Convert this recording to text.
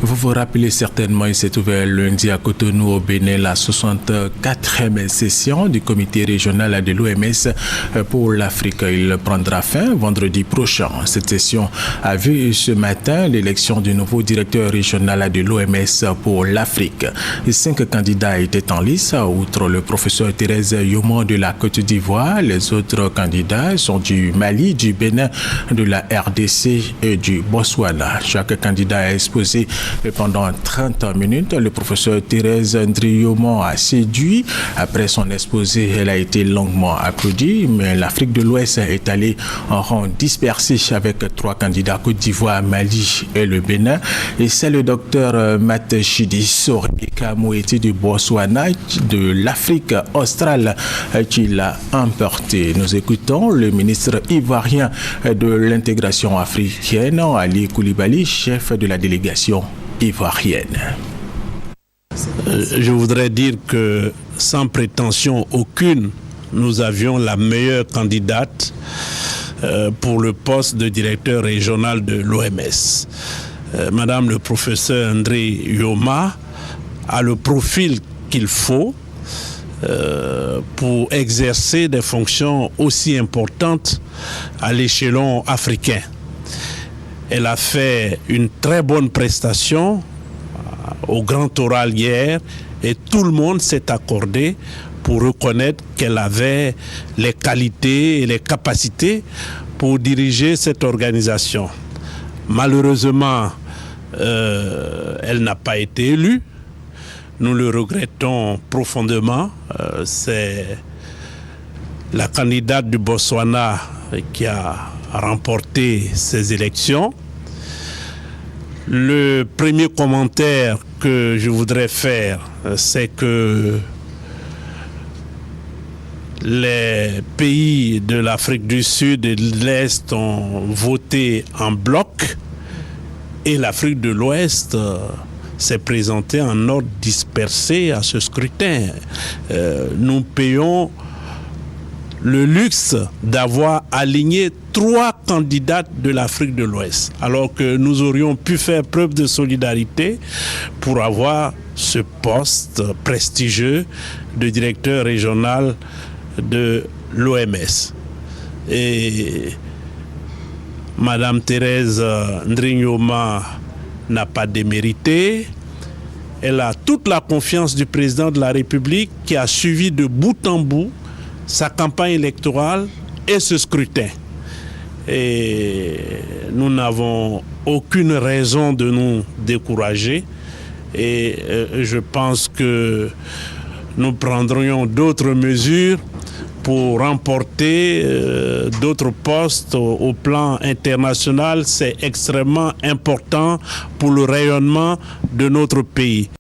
Vous vous rappelez certainement, il s'est ouvert lundi à Cotonou au Bénin la 64e session du comité régional de l'OMS pour l'Afrique. Il prendra fin vendredi prochain. Cette session a vu ce matin l'élection du nouveau directeur régional de l'OMS pour l'Afrique. 5 candidats étaient en lice, outre le professeur Thérèse Yoma de la Côte d'Ivoire. Les autres candidats sont du Mali, du Bénin, de la RDC et du Botswana. Chaque candidat a exposé pendant 30 minutes. Le professeur Thérèse Yoma a séduit. Après son exposé, elle a été longuement applaudie, mais l'Afrique de l'Ouest est allée en rang dispersé avec 3 candidats, Côte d'Ivoire, Mali et le Bénin. Et c'est le docteur Matt Chidis Rebecca Moeti du Botswana, de l'Afrique australe, qui l'a emporté. Nous écoutons le ministre ivoirien de l'intégration africaine, Ali Koulibaly, chef de la délégation ivoirienne. Je voudrais dire que sans prétention aucune, nous avions la meilleure candidate pour le poste de directeur régional de l'OMS. Madame le professeur André Yoma a le profil qu'il faut pour exercer des fonctions aussi importantes à l'échelon africain. Elle a fait une très bonne prestation au grand oral hier et tout le monde s'est accordé pour reconnaître qu'elle avait les qualités et les capacités pour diriger cette organisation. Malheureusement, elle n'a pas été élue. Nous le regrettons profondément. C'est la candidate du Botswana qui a remporté ces élections. Le premier commentaire que je voudrais faire, c'est que les pays de l'Afrique du Sud et de l'Est ont voté en bloc et l'Afrique de l'Ouest s'est présentée en ordre dispersé à ce scrutin. Nous payons le luxe d'avoir aligné 3 candidates de l'Afrique de l'Ouest, alors que nous aurions pu faire preuve de solidarité pour avoir ce poste prestigieux de directeur régional de l'OMS. Et Madame Thérèse Yoma n'a pas démérité. Elle a toute la confiance du président de la République qui a suivi de bout en bout sa campagne électorale et ce scrutin. Et nous n'avons aucune raison de nous décourager. Et je pense que nous prendrions d'autres mesures pour remporter d'autres postes au plan international. C'est extrêmement important pour le rayonnement de notre pays.